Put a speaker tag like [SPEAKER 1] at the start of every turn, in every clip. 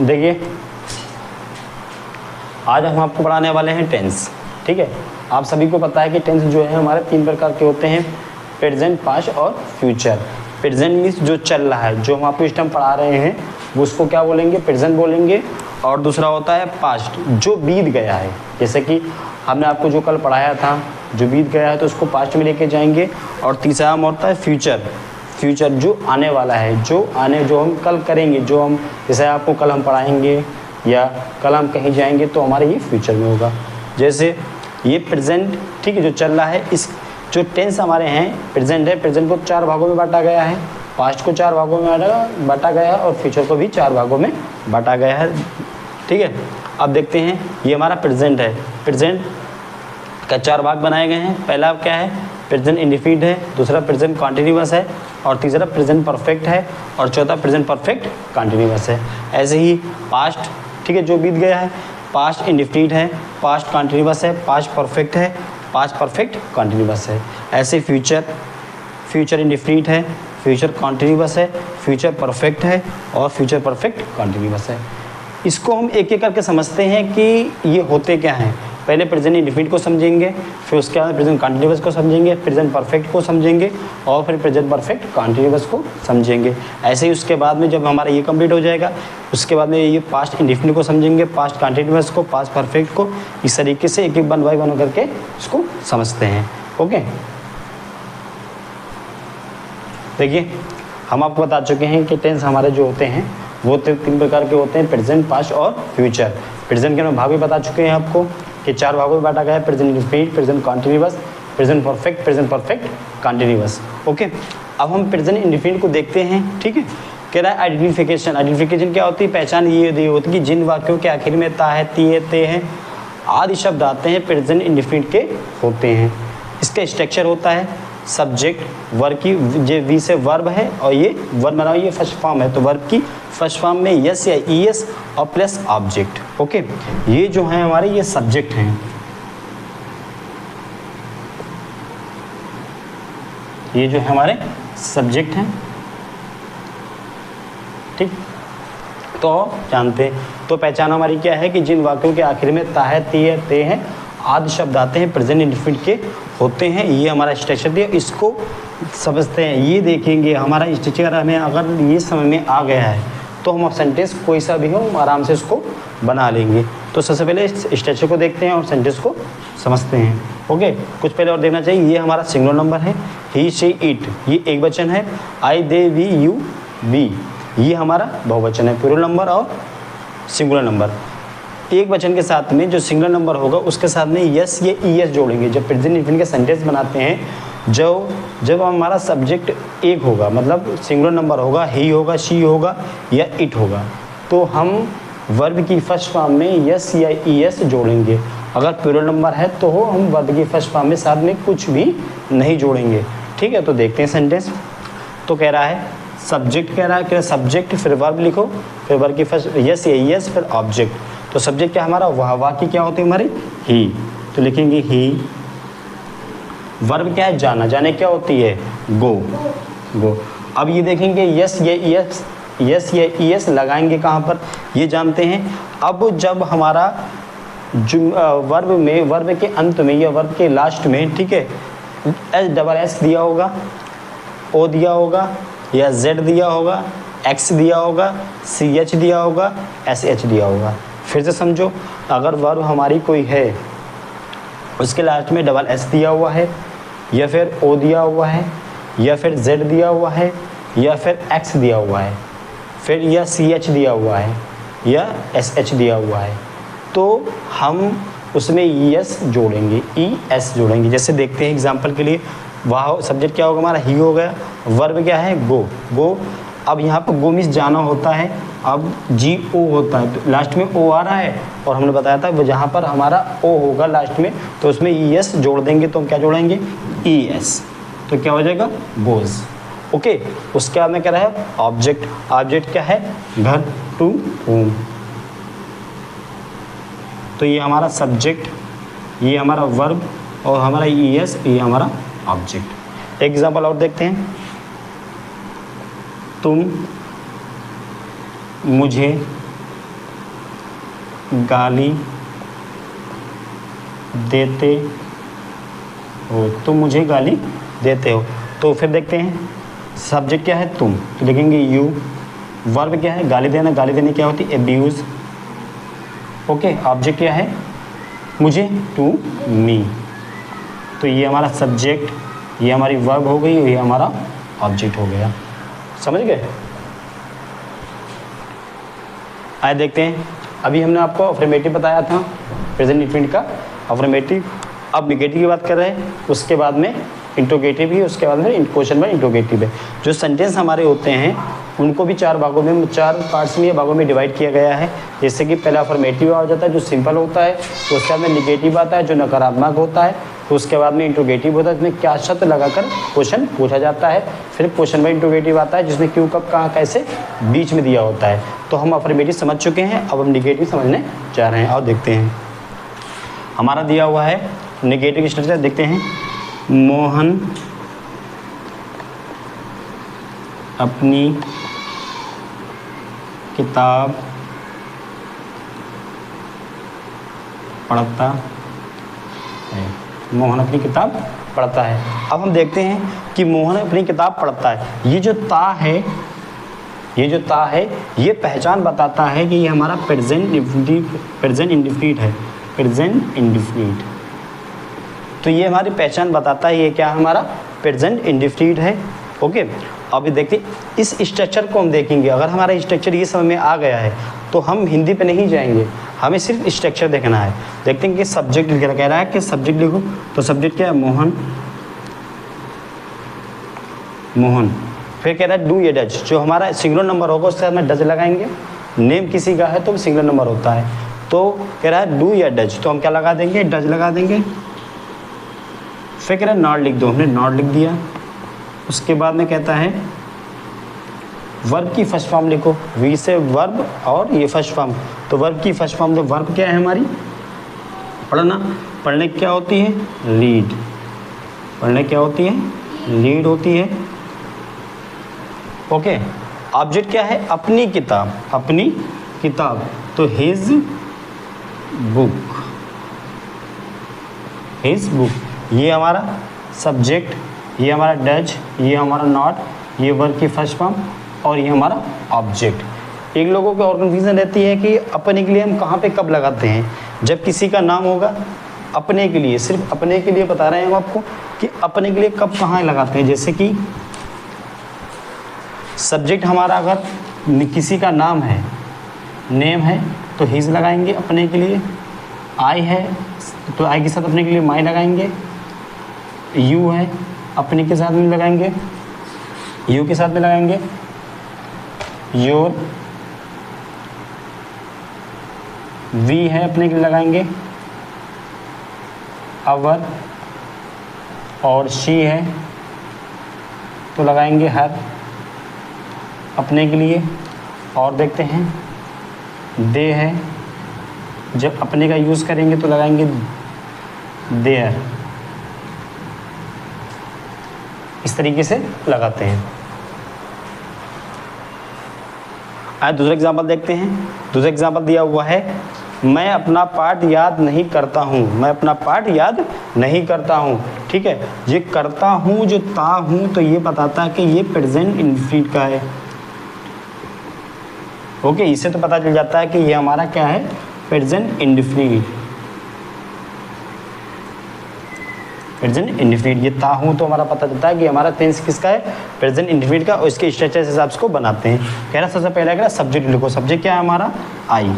[SPEAKER 1] देखिए आज हम आपको पढ़ाने वाले हैं टेंस। ठीक है, आप सभी को पता है कि टेंस जो है हमारे 3 प्रकार के होते हैं, प्रेजेंट, पास्ट और फ्यूचर। प्रेजेंट मीन्स जो चल रहा है, जो हम आपको इस टाइम पढ़ा रहे हैं वो उसको क्या बोलेंगे, प्रेजेंट बोलेंगे। और दूसरा होता है पास्ट, जो बीत गया है, जैसे कि हमने आपको जो कल पढ़ाया था जो बीत गया है तो उसको पास्ट में लेके जाएंगे। और तीसरा हम होता है फ्यूचर, फ्यूचर जो आने वाला है, जो हम कल करेंगे, जो हम जैसे आपको कल हम पढ़ाएंगे या कल हम कहीं जाएंगे तो हमारे ये फ्यूचर में होगा। जैसे ये प्रेजेंट, ठीक है, जो चल रहा है, इस जो टेंस हमारे हैं प्रेजेंट है, प्रेजेंट को 4 भागों में बांटा गया है, पास्ट को 4 भागों में बांटा गया है और फ्यूचर को भी 4 भागों में बांटा गया है। ठीक है, अब देखते हैं ये हमारा प्रेजेंट है, प्रेजेंट का 4 भाग बनाए गए हैं। पहला क्या है, प्रेजेंट इंडेफिनिट है, दूसरा प्रेजेंट कॉन्टिन्यूअस है और तीसरा प्रेजेंट परफेक्ट है और चौथा प्रेजेंट परफेक्ट कॉन्टिन्यूअस है। ऐसे ही पास्ट, ठीक है, जो बीत गया है, पास्ट इंडेफिनिट है, पास्ट कॉन्टिन्यूअस है, पास्ट परफेक्ट है, पास्ट परफेक्ट कॉन्टिन्यूअस है। ऐसे फ्यूचर, फ्यूचर इंडेफिनिट है, फ्यूचर कॉन्टिन्यूअस है, फ्यूचर परफेक्ट है और फ्यूचर परफेक्ट कॉन्टिन्यूअस है। इसको हम एक एक करके समझते हैं कि ये होते क्या हैं। पहले प्रेजेंट इंडेफिनिट को समझेंगे, फिर उसके बाद प्रेजेंट कॉन्टिन्यूअस को समझेंगे, प्रेजेंट परफेक्ट को समझेंगे और फिर प्रेजेंट परफेक्ट कॉन्टिन्यूअस को समझेंगे। ऐसे ही उसके बाद में जब हमारा ये कंप्लीट हो जाएगा उसके बाद में ये पास्ट इंडेफिनिट को समझेंगे, पास्ट कॉन्टिन्यूअस को, पास्ट परफेक्ट को। इस तरीके से एक एक 1 बाय 1 करके इसको समझते हैं। ओके, देखिए हम आपको बता चुके हैं कि टेंस हमारे जो होते हैं वो 3 प्रकार के होते हैं, प्रेजेंट, पास्ट और फ्यूचर। प्रेजेंट के हम भाग भी बता चुके हैं आपको कि 4 भागों में बांटा गया है, present indefinite, present continuous, present perfect, present perfect continuous. Okay, अब हम प्रेजेंट इंडेफिनिट को देखते हैं। ठीक है, कह रहा है आइडेंटिफिकेशन। आइडेंटिफिकेशन क्या होती है, पहचान ये होती है कि जिन वाक्यों के आखिर में ता है, ती है, ते हैं आदि शब्द आते हैं प्रेजेंट इंडेफिनिट के होते हैं। इसका स्ट्रक्चर होता है सब्जेक्ट, वर्ब की जे वी से वर्ब है और ये वर्ब बनाओ, ये फर्स्ट फॉर्म है तो वर्ब की फर्स्ट फॉर्म में यस या ईएस और प्लस ऑब्जेक्ट। ओके, ये जो है हमारे ये सब्जेक्ट हैं, ये जो है हमारे सब्जेक्ट हैं। ठीक, तो जानते हैं, तो पहचान हमारी क्या है कि जिन वाक्यों के आखिर में ता है, ती है, ते हैं आदि शब्द आते हैं प्रेजेंट इंडेफिनिट के होते हैं। ये हमारा स्ट्रक्चर दिया, इसको समझते हैं। ये देखेंगे हमारा स्ट्रक्चर हमें अगर ये समझ में आ गया है तो हम सेंटेंस कोई सा भी हो आराम से उसको बना लेंगे। तो सबसे पहले स्ट्रक्चर को देखते हैं और सेंटेंस को समझते हैं। ओके, कुछ पहले और देखना चाहिए, ये हमारा सिंगुलर नंबर है, ही, शी, इट, ये एक वचन है, आई, दे, वी, यू, वी, ये हमारा बहुवचन है, प्लूरल नंबर और सिंगुलर नंबर। एक वचन के साथ में जो सिंगुलर नंबर होगा उसके साथ में यस या ईएस जोड़ेंगे। जब प्रेजेंट इंडेफिनिट के सेंटेंस बनाते हैं, जब हमारा सब्जेक्ट एक होगा, मतलब सिंगुलर नंबर होगा, ही होगा, शी होगा या इट होगा, तो हम वर्ब की फर्स्ट फॉर्म में यस या ईएस जोड़ेंगे। अगर प्लूरल नंबर है तो हम वर्ब की फर्स्ट फॉर्म में साथ में कुछ भी नहीं जोड़ेंगे। ठीक है, तो देखते हैं सेंटेंस। तो कह रहा है सब्जेक्ट, कह रहा है सब्जेक्ट फिर वर्ब लिखो, फिर वर्ब की फर्स्ट यस या ईएस फिर ऑब्जेक्ट। तो सब्जेक्ट क्या हमारा, वह वाक्य क्या होती है हमारी, ही, तो लिखेंगे ही। वर्ब क्या है, जाना, जाने क्या होती है, गो, गो। अब ये देखेंगे यस या ईएस, यस या ईएस लगाएंगे कहाँ पर, ये जानते हैं। अब जब हमारा वर्ब में, वर्ब के अंत में या वर्ब के लास्ट में, ठीक है, एस दिया होगा, ओ दिया होगा या जेड दिया होगा, एक्स दिया होगा, सी एच दिया होगा, एस एच दिया होगा। फिर से समझो, अगर वर्ब हमारी कोई है उसके लास्ट में डबल एस दिया हुआ है या फिर ओ दिया हुआ है या फिर जेड दिया हुआ है या फिर एक्स दिया हुआ है, फिर या सी एच दिया हुआ है या एस एच दिया हुआ है, तो हम उसमें ई एस जोड़ेंगे, ई एस जोड़ेंगे। जैसे देखते हैं एग्जाम्पल के लिए, वह सब्जेक्ट क्या होगा हमारा, ही हो गया, वर्ब क्या है, गो, गो। अब यहाँ पर गो मीन्स जाना होता है, अब जी ओ होता है, तो लास्ट में ओ आ रहा है और हमने बताया था वो जहाँ पर हमारा ओ होगा लास्ट में तो उसमें ई एस जोड़ देंगे, तो हम क्या जोड़ेंगे, ई एस, तो क्या हो जाएगा, गोज। ओके, उसके बाद में क्या रहा है, ऑब्जेक्ट, ऑब्जेक्ट क्या है, घर, टू, होम। तो ये हमारा सब्जेक्ट, ये हमारा वर्ब और हमारा ई एस, ये हमारा ऑब्जेक्ट। एग्जाम्पल और देखते हैं, तुम, मुझे, गाली देते हो, तुम मुझे गाली देते हो। तो फिर देखते हैं सब्जेक्ट क्या है, तुम, तो लिखेंगे यू। वर्ब क्या है, गाली देना, गाली देने क्या होती है, एब्यूज। ओके, ऑब्जेक्ट क्या है, मुझे, टू मी। तो ये हमारा सब्जेक्ट, ये हमारी वर्ब हो गई और ये हमारा ऑब्जेक्ट हो गया। समझ गए? आइए देखते हैं, अभी हमने आपको अफर्मेटिव बताया था, प्रेजेंट इंडेफिनिट का अफर्मेटिव। अब नेगेटिव की बात कर रहे हैं, उसके बाद में इंट्रोगेटिव ही, उसके बाद में क्वेश्चन में इंट्रोगेटिव है। जो सेंटेंस हमारे होते हैं उनको भी चार भागों में, चार पार्ट्स में या भागों में डिवाइड किया गया है। जैसे कि पहला अफर्मेटिव आ जाता है जो सिंपल होता है, उसके बाद में नेगेटिव आता है जो नकारात्मक होता है, उसके बाद में इंट्रोगेटिव होता है जिसमें क्या शर्त लगाकर क्वेश्चन पूछा जाता है, फिर क्वेश्चन में इंट्रोगेटिव आता है जिसमें क्यों, कब, कहाँ, कैसे बीच में दिया होता है। तो हम अफर्मेटिव समझ चुके हैं, अब हम नेगेटिव समझने जा रहे हैं। और देखते हैं हमारा दिया हुआ है नेगेटिव स्ट्रक्चर, देखते हैं। मोहन अपनी किताब पढ़ता है, मोहन अपनी किताब पढ़ता है। अब हम देखते हैं कि मोहन अपनी किताब पढ़ता है, ये जो ता है, ये जो ता है ये पहचान बताता है कि ये हमारा प्रेजेंट इंडेफिनिट है, प्रेजेंट इंडेफिनिट। तो ये हमारी पहचान बताता है ये क्या हमारा प्रेजेंट इंडेफिनिट है। ओके, अभी देखते इस स्ट्रक्चर को हम देखेंगे। अगर हमारा स्ट्रक्चर ये समझ में आ गया है तो हम हिंदी पे नहीं जाएंगे, हमें सिर्फ स्ट्रक्चर देखना है। देखते हैं कि सब्जेक्ट कह रहा है कि सब्जेक्ट लिखो, तो सब्जेक्ट क्या है, मोहन, मोहन। फिर कह रहा है डू या डज, जो हमारा सिंगुलर नंबर होगा उससे हमें डज लगाएंगे। नेम किसी का है तो सिंगुलर नंबर होता है, तो कह रहा है डू या डज, तो हम क्या लगा देंगे, डज लगा देंगे। फिर कह रहा है नॉट लिख दो, हमने नॉट लिख दिया। उसके बाद में कहता है वर्ब की फर्स्ट फॉर्म लिखो, वी से वर्ब और ये फर्स्ट फॉर्म, तो वर्ब की फर्स्ट फॉर्म, तो वर्ब क्या है हमारी, पढ़ना। पढ़ने क्या होती है, रीड। पढ़ने क्या होती है, रीड होती है। ओके, ऑब्जेक्ट क्या है, अपनी किताब, अपनी किताब, तो हिज बुक, हिज बुक। ये हमारा सब्जेक्ट, ये हमारा डज, ये हमारा नॉट, ये वर्ब की फर्स्ट फॉर्म और ये हमारा ऑब्जेक्ट। एक लोगों को और कन्फ्यूजन रहती है कि अपने के लिए हम कहाँ पे कब लगाते हैं। जब किसी का नाम होगा अपने के लिए, सिर्फ अपने के लिए बता रहे हैं हम आपको कि अपने के लिए कब कहाँ लगाते हैं। जैसे कि सब्जेक्ट हमारा अगर किसी का नाम है, नेम है, तो हिज लगाएंगे अपने के लिए। आई है तो आई के साथ अपने के लिए माई लगाएंगे। यू है अपने के साथ में लगाएंगे, यू के साथ में लगाएंगे योर। वी है अपने के लिए लगाएंगे अवर, और शी है तो लगाएंगे हर अपने के लिए। और देखते हैं दे है, जब अपने का यूज़ करेंगे तो लगाएंगे देयर। इस तरीके से लगाते हैं। आज दूसरा एग्जाम्पल देखते हैं। दूसरा एग्जाम्पल दिया हुआ है, मैं अपना पाठ याद नहीं करता हूँ, मैं अपना पाठ याद नहीं करता हूँ। ठीक है, ये करता हूँ जो ता हूँ, तो ये बताता है कि ये प्रेजेंट इंडेफिनिट का है। ओके, इससे तो पता चल जाता है कि ये हमारा क्या है, प्रेजेंट इंडेफिनिट। प्रेजेंट इंडेफिनिट, ये ता हूँ तो हमारा पता चलता है कि हमारा टेंस किसका है, प्रेजेंट इंडेफिनिट का। और इसके स्ट्रक्चर के हिसाब से बनाते हैं। कह रहा सबसे पहले क्या, सब्जेक्ट लिखो। सब्जेक्ट क्या है हमारा, आई।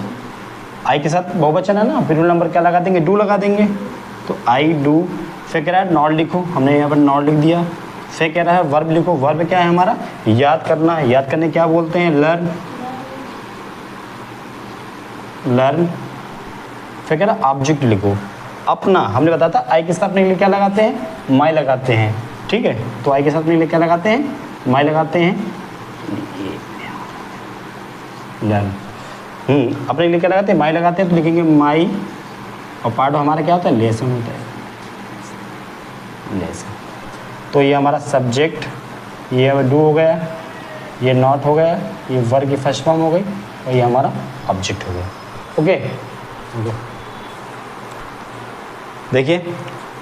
[SPEAKER 1] आई के साथ बहुवचन है ना, प्लूरल नंबर क्या लगा देंगे, डू लगा देंगे, तो आई डू। फिर कह रहा है नॉट लिखो, हमने यहाँ पर नॉट लिख दिया। फिर कह रहा है वर्ब लिखो। वर्ब क्या है हमारा, याद करना। याद करने क्या बोलते हैं, लर्न, लर्न। फिर कह रहा ऑब्जेक्ट लिखो, अपना। हमने बताया था आई के साथ अपने के लिए क्या लगाते हैं, माई लगाते हैं। ठीक है, तो आई के साथ अपने के लिए क्या लगाते हैं, माई लगाते हैं, लर्न। अपने के लिए क्या लगाते हैं, माई लगाते हैं, तो लिखेंगे माई। और पार्ट हमारा क्या होता है, लेसन होता है, लेसन। तो ये हमारा सब्जेक्ट, ये डू हो गया, ये नॉट हो गया, ये वर्ब की फर्स्ट फॉर्म हो गई, और ये हमारा ऑब्जेक्ट हो गया। ओके, देखिए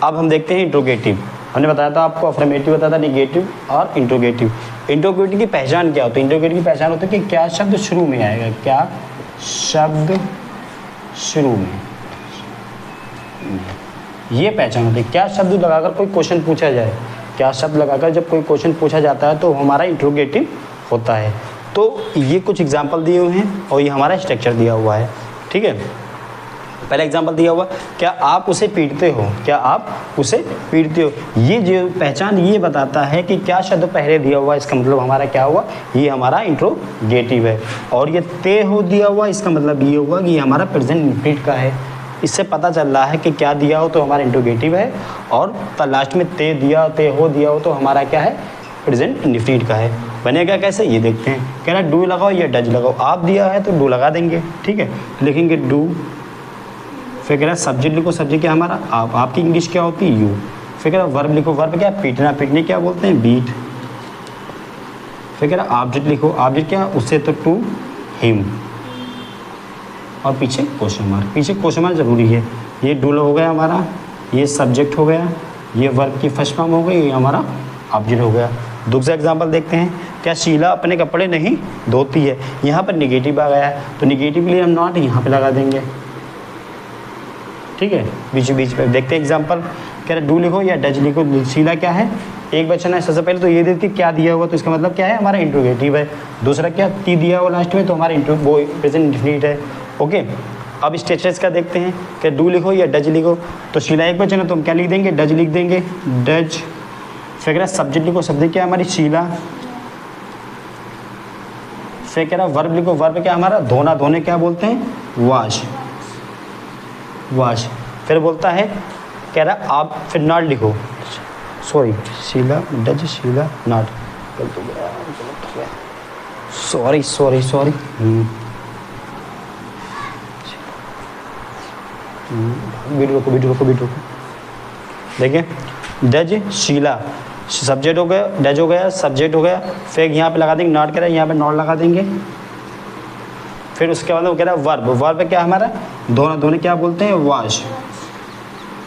[SPEAKER 1] अब हम देखते हैं इंट्रोगेटिव। हमने बताया था आपको, अफर्मेटिव बताया था, निगेटिव और इंट्रोगेटिव। इंट्रोगेटिव की पहचान क्या होती है? इंट्रोगेटिव की पहचान होती है कि क्या शब्द शुरू में आएगा, क्या शब्द शुरू में, ये पहचान होती है। क्या शब्द लगाकर कोई क्वेश्चन पूछा जाए, क्या शब्द लगाकर जब कोई क्वेश्चन पूछा जाता है तो हमारा इंट्रोगेटिव होता है। तो ये कुछ एग्जाम्पल दिए हुए हैं और ये हमारा स्ट्रक्चर दिया हुआ है, ठीक है। पहला एग्जाम्पल दिया हुआ, क्या आप उसे पीटते हो, क्या आप उसे पीटते हो। ये जो पहचान ये बताता है कि क्या शब्द पहले दिया हुआ, इसका मतलब हमारा क्या हुआ, ये हमारा इंट्रोगेटिव है। और ये ते हो दिया हुआ, इसका मतलब ये हुआ कि ये हमारा प्रेजेंट इंडेफिनिट का है। इससे पता चल रहा है कि क्या दिया हो तो हमारा इंट्रोगेटिव है, और लास्ट में ते दिया, ते हो दिया हो तो हमारा क्या है, प्रेजेंट इंडेफिनिट का है। बनेगा कैसे ये देखते हैं। कह रहा डू लगाओ या डज लगाओ, आप दिया है तो डू लगा देंगे, ठीक है, लिखेंगे डू। फिर कह रहा सब्जेक्ट लिखो, सब्जेक्ट क्या हमारा आप, आपकी इंग्लिश क्या होती है यू। फिर कह रहा वर्ब लिखो, वर्ब क्या पीटना, पीटने क्या बोलते हैं बीट। फिर कह रहा ऑब्जेक्ट लिखो, ऑब्जेक्ट क्या उससे तो टू हिम, और पीछे क्वेश्चन मार्क, पीछे क्वेश्चन मार्क जरूरी है। ये डू हो गया हमारा, ये सब्जेक्ट हो गया, ये वर्ब की फर्स्ट फॉर्म हो गई, ये हमारा ऑब्जेक्ट हो गया। दूसरा एग्जाम्पल देखते हैं, क्या शीला अपने कपड़े नहीं धोती है। यहाँ पर निगेटिव आ गया है तो निगेटिव के लिए हम नॉट यहाँ पे लगा देंगे, ठीक है, बीच बीच पे देखते हैं एग्जाम्पल। कह रहे डू लिखो या डज लिखो, शीला क्या है एक वचन है। सबसे पहले तो ये देखिए क्या दिया हुआ, तो इसका मतलब क्या है हमारा इंट्रोगेटिव है। दूसरा क्या टी दिया हुआ लास्ट में, तो हमारा वो प्रेजेंट इंडेफिनिट है, ओके। अब स्ट्रक्चर्स का देखते हैं कि डू लिखो या डज लिखो, तो शीला एक वचन है तो हम क्या लिख देंगे, डज लिख देंगे, डज। फिर कह रहा सब्जेक्ट लिखो, सब्जेक्ट क्या है हमारी शीला। फिर कह रहा वर्ब लिखो, वर्ब क्या हमारा धोना, धोने क्या बोलते हैं वॉश, वॉश। फिर बोलता है कह रहा आप फिर नॉट लिखो, sorry Sheela does Sheela not, गलत हो गया, गलत हो गया, सॉरी सॉरी सॉरी। वीडियो को वीडियो को वीडियो को देखिए, डज शीला सब्जेक्ट हो गया, डज हो गया, सब्जेक्ट हो गया। फिर यहाँ पे लगा देंगे नॉट, कह रहा है यहाँ पे नॉट लगा देंगे। फिर उसके बाद वो कह रहा है वर्ब, वर्ब क्या हमारा धोना, धोने क्या बोलते हैं वॉश,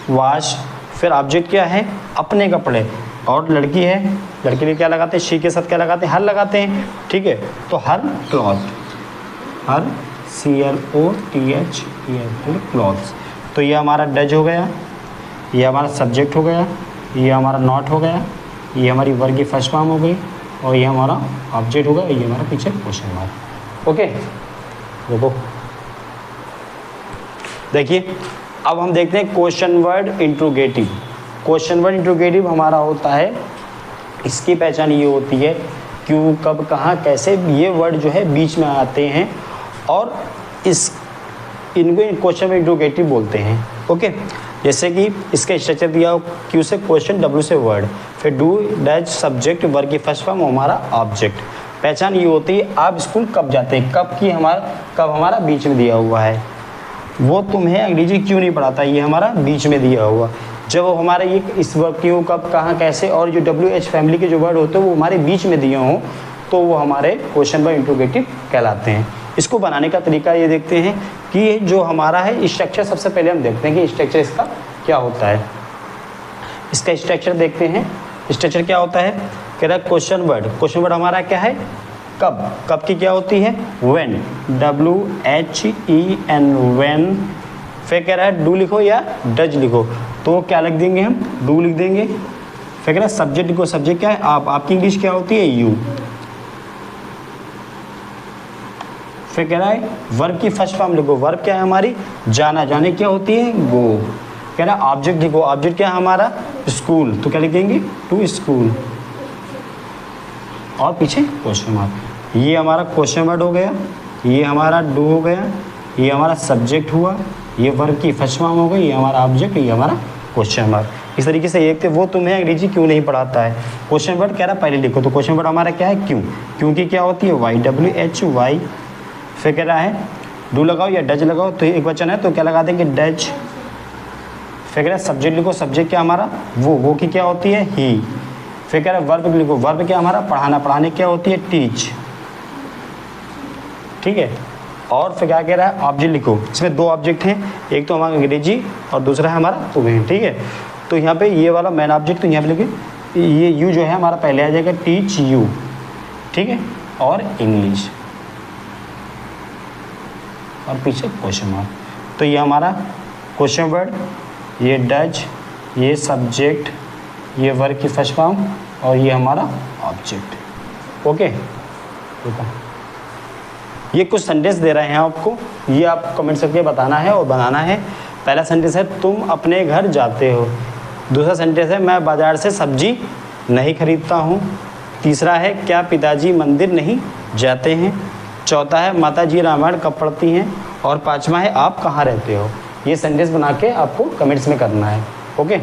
[SPEAKER 1] वॉश। फिर ऑब्जेक्ट क्या है अपने कपड़े, और लड़की है, लड़की के लिए क्या लगाते हैं, शी के साथ क्या लगाते हैं, हर लगाते हैं, ठीक है। तो हर क्लॉथ, हर CLOTH क्लॉथ्स। तो ये हमारा डज हो गया, ये हमारा सब्जेक्ट हो गया, ये हमारा नॉट हो गया, ये हमारी वर्ब की फर्स्ट फॉर्म हो गई, और ये हमारा ऑब्जेक्ट हो गया, ये हमारा पीछे क्वेश्चन मार्क, ओके। देखो देखिए अब हम देखते हैं question word interrogative. Question word interrogative हमारा होता है, इसकी पहचान ये होती है क्यों, कब, कहाँ, कैसे, ये वर्ड जो है बीच में आते हैं और इनको क्वेश्चन वर्ड इंट्रोगेटिव बोलते हैं, ओके। जैसे कि इसका स्ट्रक्चर दिया हो, क्यू से क्वेश्चन, डब्ल्यू से वर्ड, फिर डू डैश सब्जेक्ट, वर्ब की फर्स्ट फॉर्म हमारा ऑब्जेक्ट। पहचान ये होती है आप स्कूल कब जाते हैं, कब की कब हमारा बीच में दिया हुआ है, वो तुम्हें अंग्रेजी क्यों नहीं पढ़ाता, ये हमारा बीच में दिया हुआ। जब वो हमारे ये इस वर्ड क्यों, कब, कहाँ, कैसे और जो WH फैमिली के जो वर्ड होते हैं वो हमारे बीच में दिए हों तो वो हमारे क्वेश्चन वर्ड इंट्रोगेटिव कहलाते हैं। इसको बनाने का तरीका ये देखते हैं कि जो हमारा है स्ट्रक्चर, सबसे पहले हम देखते हैं कि स्ट्रक्चर इसका क्या होता है। इसका स्ट्रक्चर देखते हैं, स्ट्रक्चर क्या होता है। कह रहा है क्वेश्चन वर्ड, क्वेश्चन वर्ड हमारा क्या है कब, कब की क्या होती है व्हेन, WHEN व्हेन। फिर कह रहा है डू लिखो या डज लिखो, तो क्या लिख देंगे हम, डू लिख देंगे। फिर कह रहा है सब्जेक्ट लिखो, सब्जेक्ट क्या है आप, आपकी इंग्लिश क्या होती है यू। फिर कह रहा है वर्ब की फर्स्ट फॉर्म लिखो, वर्ब क्या है हमारी जाना, जाने क्या होती है गो। कह रहा है ऑब्जेक्ट लिखो, ऑब्जेक्ट क्या है हमारा स्कूल, तो क्या लिखेंगे टू स्कूल, और पीछे क्वेश्चन मार्क। ये हमारा क्वेश्चन वर्ड हो गया, ये हमारा डू हो गया, ये हमारा सब्जेक्ट हुआ, ये वर्ब की फर्स्ट फॉर्म हो गई, ये हमारा ऑब्जेक्ट, ये हमारा क्वेश्चन मार्क। इस तरीके से एक थे वो तुम्हें अंग्रेजी क्यों नहीं पढ़ाता है। क्वेश्चन वर्ड कह रहा पहले लिखो, तो क्वेश्चन वर्ड हमारा क्या है क्यों, क्योंकि क्या होती है YWHY। फिर कह रहा है डू लगाओ या डज लगाओ, तो एक वचन है तो क्या लगा देंगे डज। फिर कह रहा है सब्जेक्ट लिखो, सब्जेक्ट क्या हमारा वो की क्या होती है ही। फिर कह रहा है वर्ब लिखो, वर्ब क्या हमारा पढ़ाना, पढ़ाने क्या होती है टीच, ठीक है। और फिर क्या कह रहा है, ऑब्जेक्ट लिखो। इसमें दो ऑब्जेक्ट हैं, एक तो हमारा अंग्रेजी और दूसरा है हमारा तुम्हें, ठीक है। तो यहाँ पे ये वाला मेन ऑब्जेक्ट, तो यहाँ पे लिखे ये यू जो है हमारा पहले आ जाएगा, टीच यू, ठीक है, और इंग्लिश, और पीछे क्वेश्चन मार्क। तो ये हमारा क्वेश्चन वर्ड, ये डज, ये सब्जेक्ट, ये वर्ब की फर्स्ट फॉर्म, और ये हमारा ऑब्जेक्ट। ओके, ये कुछ सेंटेंस दे रहे हैं आपको, ये आप कमेंट करके बताना है और बनाना है। पहला सेंटेंस है तुम अपने घर जाते हो। दूसरा सेंटेंस है मैं बाजार से सब्जी नहीं खरीदता हूँ। तीसरा है क्या पिताजी मंदिर नहीं जाते हैं। चौथा है माताजी रामायण कब पढ़ती हैं। और पांचवा है आप कहाँ रहते हो। ये सेंटेंस बना के आपको कमेंट्स में करना है। ओके।